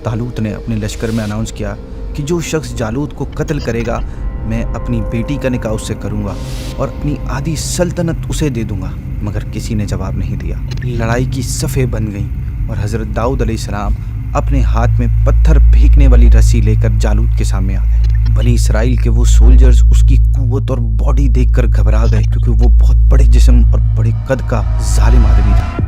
طالوت نے اپنے لشکر میں اناؤنس کیا کہ جو شخص جالوت کو قتل کرے گا میں اپنی بیٹی کا نکاح اس سے کروں گا اور اپنی آدھی سلطنت اسے دے دوں گا، مگر کسی نے جواب نہیں دیا۔ لڑائی کی صفیں بن گئیں اور حضرت داؤد علیہ السلام اپنے ہاتھ میں پتھر پھینکنے والی رسی لے کر جالوت کے سامنے آ گئے۔ بنی اسرائیل کے وہ سولجرز اس کی قوت اور باڈی دیکھ کر گھبرا گئے، کیونکہ وہ بہت بڑے جسم اور بڑے قد کا ظالم آدمی تھا۔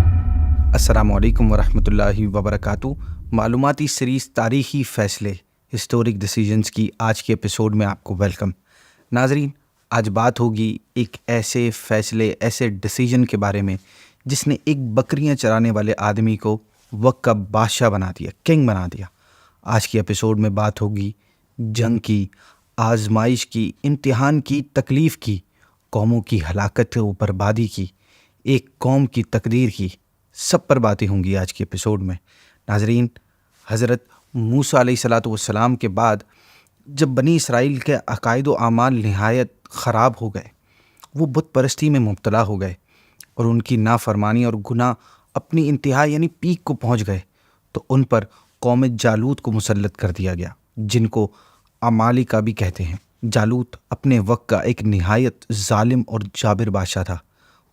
السلام علیکم ورحمۃ اللہ وبرکاتہ۔ معلوماتی سیریز تاریخی فیصلے ہسٹورک ڈیسیجنز کی آج کے ایپیسوڈ میں آپ کو ویلکم۔ ناظرین، آج بات ہوگی ایک ایسے فیصلے، ایسے ڈیسیجن کے بارے میں جس نے ایک بکریاں چرانے والے آدمی کو وقت کا بادشاہ بنا دیا، کنگ بنا دیا۔ آج کی ایپیسوڈ میں بات ہوگی جنگ کی، آزمائش کی، امتحان کی، تکلیف کی، قوموں کی ہلاکت و بربادی کی، ایک قوم کی تقدیر کی، سب پر باتیں ہوں گی آج کے ایپیسوڈ میں۔ ناظرین، حضرت موسیٰ علیہ السلام کے بعد جب بنی اسرائیل کے عقائد و اعمال نہایت خراب ہو گئے، وہ بت پرستی میں مبتلا ہو گئے اور ان کی نافرمانی اور گناہ اپنی انتہا یعنی پیک کو پہنچ گئے، تو ان پر قوم جالوت کو مسلط کر دیا گیا، جن کو عمالقہ بھی کہتے ہیں۔ جالوت اپنے وقت کا ایک نہایت ظالم اور جابر بادشاہ تھا۔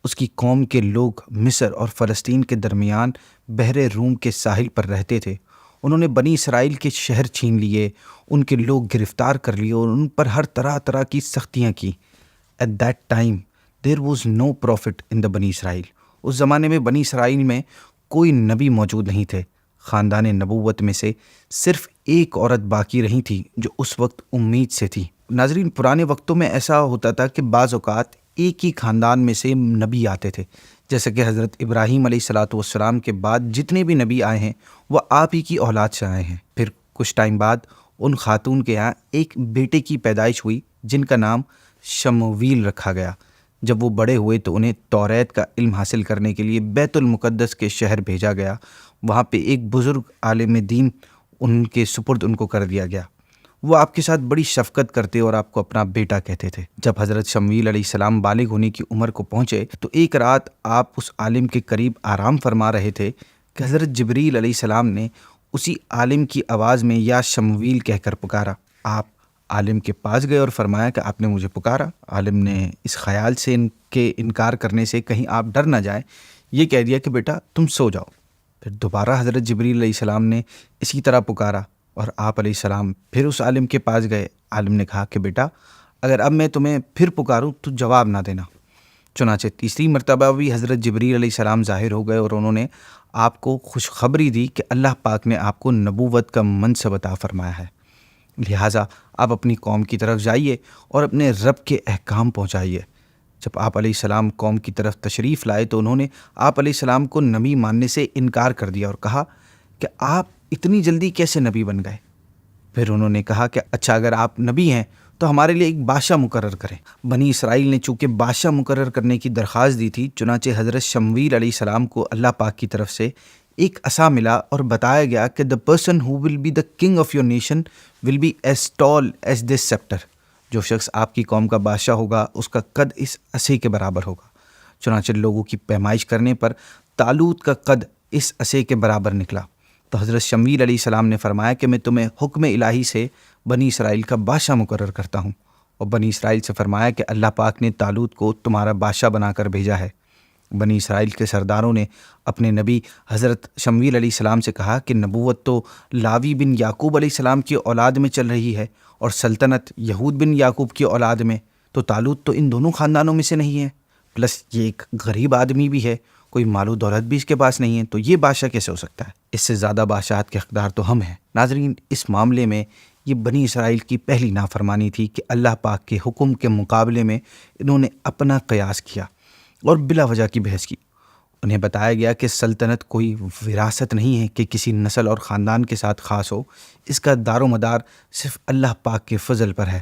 اس کی قوم کے لوگ مصر اور فلسطین کے درمیان بحر روم کے ساحل پر رہتے تھے۔ انہوں نے بنی اسرائیل کے شہر چھین لیے، ان کے لوگ گرفتار کر لیے اور ان پر ہر طرح کی سختیاں کی۔ At that time there was no profit in the بنی اسرائیل۔ اس زمانے میں بنی اسرائیل میں کوئی نبی موجود نہیں تھے۔ خاندان نبوت میں سے صرف ایک عورت باقی رہی تھی جو اس وقت امید سے تھی۔ ناظرین، پرانے وقتوں میں ایسا ہوتا تھا کہ بعض اوقات ایک ہی خاندان میں سے نبی آتے تھے، جیسے کہ حضرت ابراہیم علیہ السلام کے بعد جتنے بھی نبی آئے ہیں وہ آپ ہی کی اولاد سے آئے ہیں۔ پھر کچھ ٹائم بعد ان خاتون کے یہاں ایک بیٹے کی پیدائش ہوئی جن کا نام شمویل رکھا گیا۔ جب وہ بڑے ہوئے تو انہیں توریت کا علم حاصل کرنے کے لیے بیت المقدس کے شہر بھیجا گیا۔ وہاں پہ ایک بزرگ عالم دین ان کے سپرد ان کو کر دیا گیا۔ وہ آپ کے ساتھ بڑی شفقت کرتے اور آپ کو اپنا بیٹا کہتے تھے۔ جب حضرت شمویل علیہ السلام بالغ ہونے کی عمر کو پہنچے تو ایک رات آپ اس عالم کے قریب آرام فرما رہے تھے کہ حضرت جبریل علیہ السلام نے اسی عالم کی آواز میں یا شمویل کہہ کر پکارا۔ آپ عالم کے پاس گئے اور فرمایا کہ آپ نے مجھے پکارا۔ عالم نے اس خیال سے ان کے انکار کرنے سے کہیں آپ ڈر نہ جائیں یہ کہہ دیا کہ بیٹا تم سو جاؤ۔ پھر دوبارہ حضرت جبریل علیہ السلام نے اسی طرح پکارا اور آپ علیہ السلام پھر اس عالم کے پاس گئے۔ عالم نے کہا کہ بیٹا اگر اب میں تمہیں پھر پکاروں تو جواب نہ دینا۔ چنانچہ تیسری مرتبہ بھی حضرت جبریل علیہ السلام ظاہر ہو گئے اور انہوں نے آپ کو خوشخبری دی کہ اللہ پاک نے آپ کو نبوت کا منصب عطا فرمایا ہے، لہٰذا آپ اپنی قوم کی طرف جائیے اور اپنے رب کے احکام پہنچائیے۔ جب آپ علیہ السلام قوم کی طرف تشریف لائے تو انہوں نے آپ علیہ السلام کو نبی ماننے سے انکار کر دیا اور کہا کہ آپ اتنی جلدی کیسے نبی بن گئے؟ پھر انہوں نے کہا کہ اچھا اگر آپ نبی ہیں تو ہمارے لیے ایک بادشاہ مقرر کریں۔ بنی اسرائیل نے چونکہ بادشاہ مقرر کرنے کی درخواست دی تھی، چنانچہ حضرت شمویل علیہ السلام کو اللہ پاک کی طرف سے ایک عصا ملا اور بتایا گیا کہ the person who will be the king of your nation will be as tall as this scepter۔ جو شخص آپ کی قوم کا بادشاہ ہوگا اس کا قد اس عصے کے برابر ہوگا۔ چنانچہ لوگوں کی پیمائش کرنے پر طالوت کا قد اس عصے کے برابر نکلا۔ تو حضرت شمویل علیہ السلام نے فرمایا کہ میں تمہیں حکم الہی سے بنی اسرائیل کا بادشاہ مقرر کرتا ہوں، اور بنی اسرائیل سے فرمایا کہ اللہ پاک نے طالوت کو تمہارا بادشاہ بنا کر بھیجا ہے۔ بنی اسرائیل کے سرداروں نے اپنے نبی حضرت شمویل علیہ السلام سے کہا کہ نبوت تو لاوی بن یعقوب علیہ السلام کی اولاد میں چل رہی ہے اور سلطنت یہود بن یعقوب کی اولاد میں، تو طالوت تو ان دونوں خاندانوں میں سے نہیں ہے، پلس یہ ایک غریب آدمی بھی ہے، کوئی مال و دولت بھی اس کے پاس نہیں ہے، تو یہ بادشاہ کیسے ہو سکتا ہے؟ اس سے زیادہ بادشاہت کے حقدار تو ہم ہیں۔ ناظرین، اس معاملے میں یہ بنی اسرائیل کی پہلی نافرمانی تھی کہ اللہ پاک کے حکم کے مقابلے میں انہوں نے اپنا قیاس کیا اور بلا وجہ کی بحث کی۔ انہیں بتایا گیا کہ سلطنت کوئی وراثت نہیں ہے کہ کسی نسل اور خاندان کے ساتھ خاص ہو، اس کا دار و مدار صرف اللہ پاک کے فضل پر ہے۔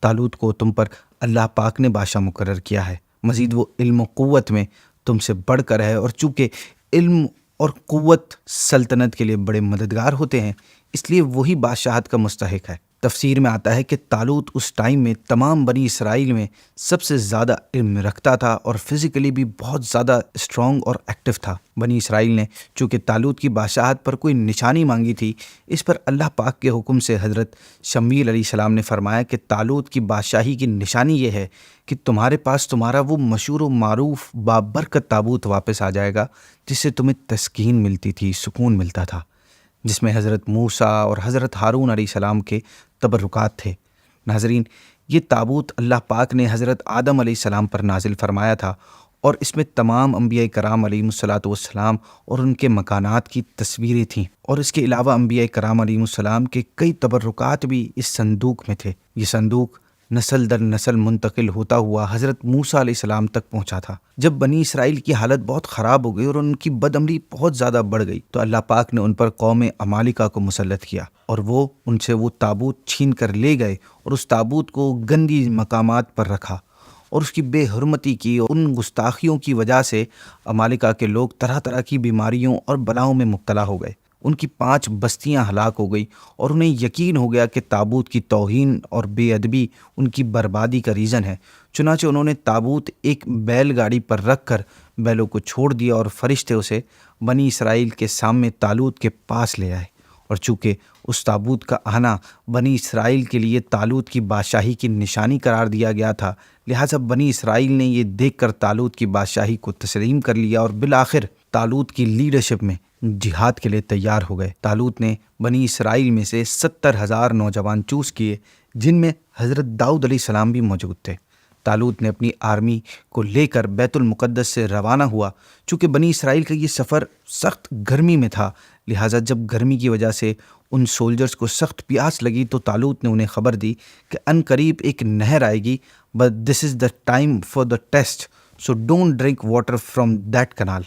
طالوت کو تم پر اللہ پاک نے بادشاہ مقرر کیا ہے، مزید وہ علم و قوت میں تم سے بڑھ کر ہے، اور چونکہ علم اور قوت سلطنت کے لیے بڑے مددگار ہوتے ہیں اس لیے وہی بادشاہت کا مستحق ہے۔ تفسیر میں آتا ہے کہ طالوت اس ٹائم میں تمام بنی اسرائیل میں سب سے زیادہ علم رکھتا تھا اور فزیکلی بھی بہت زیادہ اسٹرانگ اور ایکٹیو تھا۔ بنی اسرائیل نے چونکہ طالوت کی بادشاہت پر کوئی نشانی مانگی تھی، اس پر اللہ پاک کے حکم سے حضرت شمویل علیہ السلام نے فرمایا کہ طالوت کی بادشاہی کی نشانی یہ ہے کہ تمہارے پاس تمہارا وہ مشہور و معروف بابرکت تابوت واپس آ جائے گا، جس سے تمہیں تسکین ملتی تھی، سکون ملتا تھا، جس میں حضرت موسیٰ اور حضرت ہارون علیہ السلام کے تبرکات تھے۔ ناظرین، یہ تابوت اللہ پاک نے حضرت آدم علیہ السلام پر نازل فرمایا تھا، اور اس میں تمام انبیاء کرام علیہم الصلاۃ والسلام اور ان کے مکانات کی تصویریں تھیں، اور اس کے علاوہ انبیاء کرام علیہم السلام کے کئی تبرکات بھی اس صندوق میں تھے۔ یہ صندوق نسل در نسل منتقل ہوتا ہوا حضرت موسیٰ علیہ السلام تک پہنچا تھا۔ جب بنی اسرائیل کی حالت بہت خراب ہو گئی اور ان کی بد عملی بہت زیادہ بڑھ گئی تو اللہ پاک نے ان پر قوم عمالقہ کو مسلط کیا، اور وہ ان سے وہ تابوت چھین کر لے گئے اور اس تابوت کو گندی مقامات پر رکھا، اور اس کی بے حرمتی کی اور ان گستاخیوں کی وجہ سے عمالقہ کے لوگ طرح طرح کی بیماریوں اور بلاؤں میں مبتلا ہو گئے۔ ان کی 5 بستیاں ہلاک ہو گئی، اور انہیں یقین ہو گیا کہ تابوت کی توہین اور بے ادبی ان کی بربادی کا ریزن ہے۔ چنانچہ انہوں نے تابوت ایک بیل گاڑی پر رکھ کر بیلوں کو چھوڑ دیا، اور فرشتے اسے بنی اسرائیل کے سامنے طالوت کے پاس لے آئے۔ اور چونکہ اس تابوت کا آنا بنی اسرائیل کے لیے طالوت کی بادشاہی کی نشانی قرار دیا گیا تھا، لہٰذا بنی اسرائیل نے یہ دیکھ کر طالوت کی بادشاہی کو تسلیم کر لیا، اور بالآخر طالوت کی لیڈرشپ میں جہاد کے لیے تیار ہو گئے۔ طالوت نے بنی اسرائیل میں سے 70,000 نوجوان چوز کیے، جن میں حضرت داؤد علیہ السلام بھی موجود تھے۔ طالوت نے اپنی آرمی کو لے کر بیت المقدس سے روانہ ہوا۔ چونکہ بنی اسرائیل کا یہ سفر سخت گرمی میں تھا، لہٰذا جب گرمی کی وجہ سے ان سولجرز کو سخت پیاس لگی تو طالوت نے انہیں خبر دی کہ ان قریب ایک نہر آئے گی، but this is the time for the test, so don't drink water from that canal.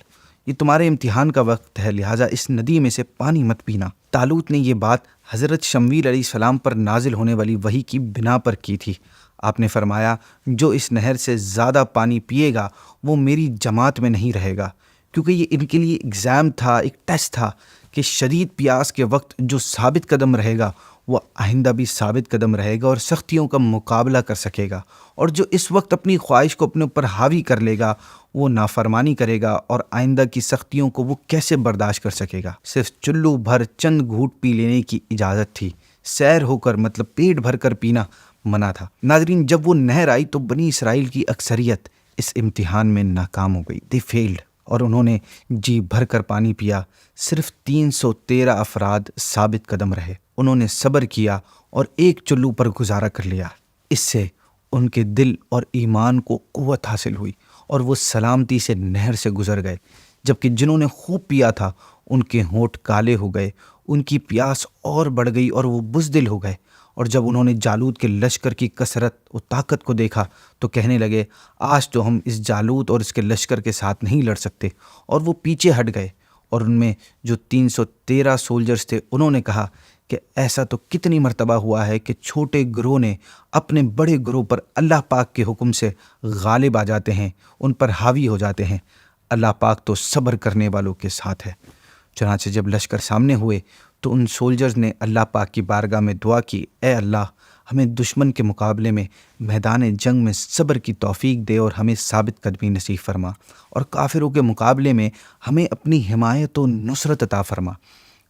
یہ تمہارے امتحان کا وقت ہے، لہٰذا اس ندی میں سے پانی مت پینا۔ طالوت نے یہ بات حضرت شمویل علیہ السلام پر نازل ہونے والی وحی کی بنا پر کی تھی۔ آپ نے فرمایا، جو اس نہر سے زیادہ پانی پیے گا وہ میری جماعت میں نہیں رہے گا، کیونکہ یہ ان کے لیے ایگزام تھا، ایک ٹیسٹ تھا کہ شدید پیاس کے وقت جو ثابت قدم رہے گا وہ آئندہ بھی ثابت قدم رہے گا اور سختیوں کا مقابلہ کر سکے گا، اور جو اس وقت اپنی خواہش کو اپنے اوپر حاوی کر لے گا وہ نافرمانی کرے گا، اور آئندہ کی سختیوں کو وہ کیسے برداشت کر سکے گا۔ صرف چلو بھر چند گھونٹ پی لینے کی اجازت تھی، سیر ہو کر مطلب پیٹ بھر کر پینا منع تھا۔ ناظرین، جب وہ نہر آئی تو بنی اسرائیل کی اکثریت اس امتحان میں ناکام ہو گئی، دے فیلڈ، اور انہوں نے جی بھر کر پانی پیا۔ صرف 313 افراد ثابت قدم رہے، انہوں نے صبر کیا اور ایک چلو پر گزارا کر لیا۔ اس سے ان کے دل اور ایمان کو قوت حاصل ہوئی اور وہ سلامتی سے نہر سے گزر گئے، جبکہ جنہوں نے خوب پیا تھا ان کے ہونٹ کالے ہو گئے، ان کی پیاس اور بڑھ گئی اور وہ بزدل ہو گئے۔ اور جب انہوں نے جالوت کے لشکر کی کثرت و طاقت کو دیکھا تو کہنے لگے، آج تو ہم اس جالوت اور اس کے لشکر کے ساتھ نہیں لڑ سکتے، اور وہ پیچھے ہٹ گئے۔ اور ان میں جو 313 سولجرز تھے انہوں نے کہا کہ ایسا تو کتنی مرتبہ ہوا ہے کہ چھوٹے گروہ نے اپنے بڑے گروہ پر اللہ پاک کے حکم سے غالب آ جاتے ہیں، ان پر حاوی ہو جاتے ہیں۔ اللہ پاک تو صبر کرنے والوں کے ساتھ ہے۔ چنانچہ جب لشکر سامنے ہوئے تو ان سولجرز نے اللہ پاک کی بارگاہ میں دعا کی، اے اللہ، ہمیں دشمن کے مقابلے میں میدان جنگ میں صبر کی توفیق دے اور ہمیں ثابت قدمی نصیب فرما، اور کافروں کے مقابلے میں ہمیں اپنی حمایت و نصرت عطا فرما۔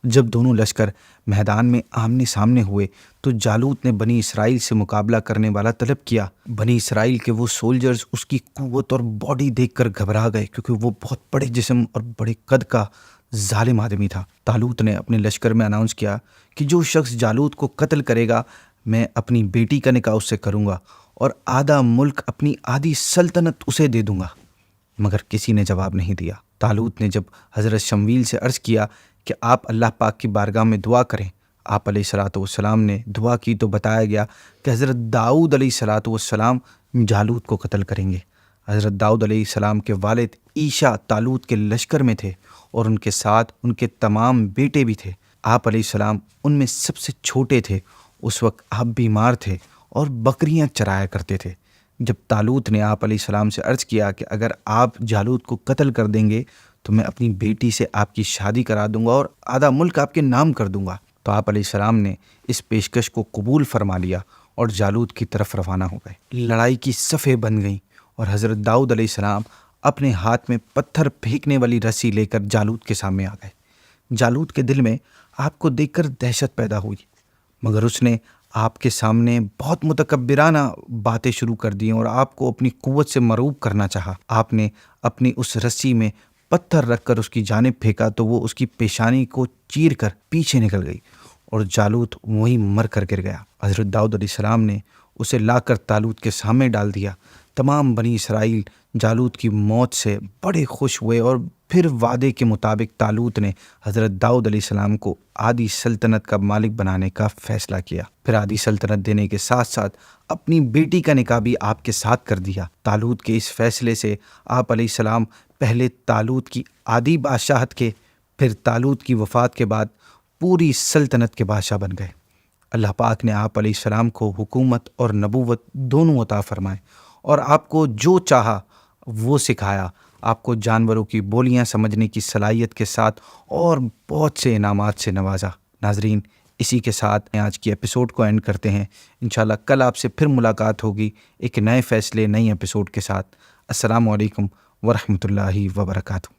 جب دونوں لشکر میدان میں آمنے سامنے ہوئے تو جالوت نے بنی اسرائیل سے مقابلہ کرنے والا طلب کیا۔ بنی اسرائیل کے وہ سولجرز اس کی قوت اور باڈی دیکھ کر گھبرا گئے، کیونکہ وہ بہت بڑے جسم اور بڑے قد کا ظالم آدمی تھا۔ طالوت نے اپنے لشکر میں اناؤنس کیا کہ جو شخص جالوت کو قتل کرے گا میں اپنی بیٹی کا نکاح اس سے کروں گا، اور آدھا ملک اپنی آدھی سلطنت اسے دے دوں گا۔ مگر کسی نے جواب نہیں دیا۔ طالوت نے جب حضرت شمویل سے عرض کیا کہ آپ اللہ پاک کی بارگاہ میں دعا کریں، آپ علیہ الصلاۃ والسلام نے دعا کی تو بتایا گیا کہ حضرت داؤد علیہ الصلاۃ والسلام جالوت کو قتل کریں گے۔ حضرت داؤد علیہ السلام کے والد عیشا طالوت کے لشکر میں تھے، اور ان کے ساتھ ان کے تمام بیٹے بھی تھے۔ آپ علیہ السلام ان میں سب سے چھوٹے تھے۔ اس وقت آپ بیمار تھے اور بکریاں چرایا کرتے تھے۔ جب طالوت نے آپ علیہ السلام سے عرض کیا کہ اگر آپ جالوت کو قتل کر دیں گے تو میں اپنی بیٹی سے آپ کی شادی کرا دوں گا اور آدھا ملک آپ کے نام کر دوں گا، تو آپ علیہ السلام نے اس پیشکش کو قبول فرما لیا اور جالوت کی طرف روانہ ہو گئے۔ لڑائی کی صفیں بن گئیں اور حضرت داؤد علیہ السلام اپنے ہاتھ میں پتھر پھینکنے والی رسی لے کر جالوت کے سامنے آ گئے۔ جالوت کے دل میں آپ کو دیکھ کر دہشت پیدا ہوئی، مگر اس نے آپ کے سامنے بہت متکبرانہ باتیں شروع کر دیں اور آپ کو اپنی قوت سے مرعوب کرنا چاہا۔ آپ نے اپنی اس رسی میں پتھر رکھ کر اس کی جانب پھینکا تو وہ اس کی پیشانی کو چیر کر پیچھے نکل گئی اور جالوت وہیں مر کر گر گیا۔ حضرت داؤد علیہ السلام نے اسے لا کر طالوت کے سامنے ڈال دیا۔ تمام بنی اسرائیل جالوت کی موت سے بڑے خوش ہوئے اور پھر وعدے کے مطابق طالوت نے حضرت داؤد علیہ السلام کو آدھی سلطنت کا مالک بنانے کا فیصلہ کیا۔ پھر آدھی سلطنت دینے کے ساتھ ساتھ اپنی بیٹی کا نکاح بھی آپ کے ساتھ کر دیا۔ طالوت کے اس فیصلے سے آپ علیہ السلام پہلے طالوت کی آدھی بادشاہت کے، پھر طالوت کی وفات کے بعد پوری سلطنت کے بادشاہ بن گئے۔ اللہ پاک نے آپ علیہ السلام کو حکومت اور نبوت دونوں عطا فرمائے اور آپ کو جو چاہا وہ سکھایا، آپ کو جانوروں کی بولیاں سمجھنے کی صلاحیت کے ساتھ اور بہت سے انعامات سے نوازا۔ ناظرین، اسی کے ساتھ آج کی ایپیسوڈ کو اینڈ کرتے ہیں۔ انشاءاللہ کل آپ سے پھر ملاقات ہوگی ایک نئے فیصلے، نئی ایپیسوڈ کے ساتھ۔ السلام علیکم ورحمۃ اللہ وبرکاتہ۔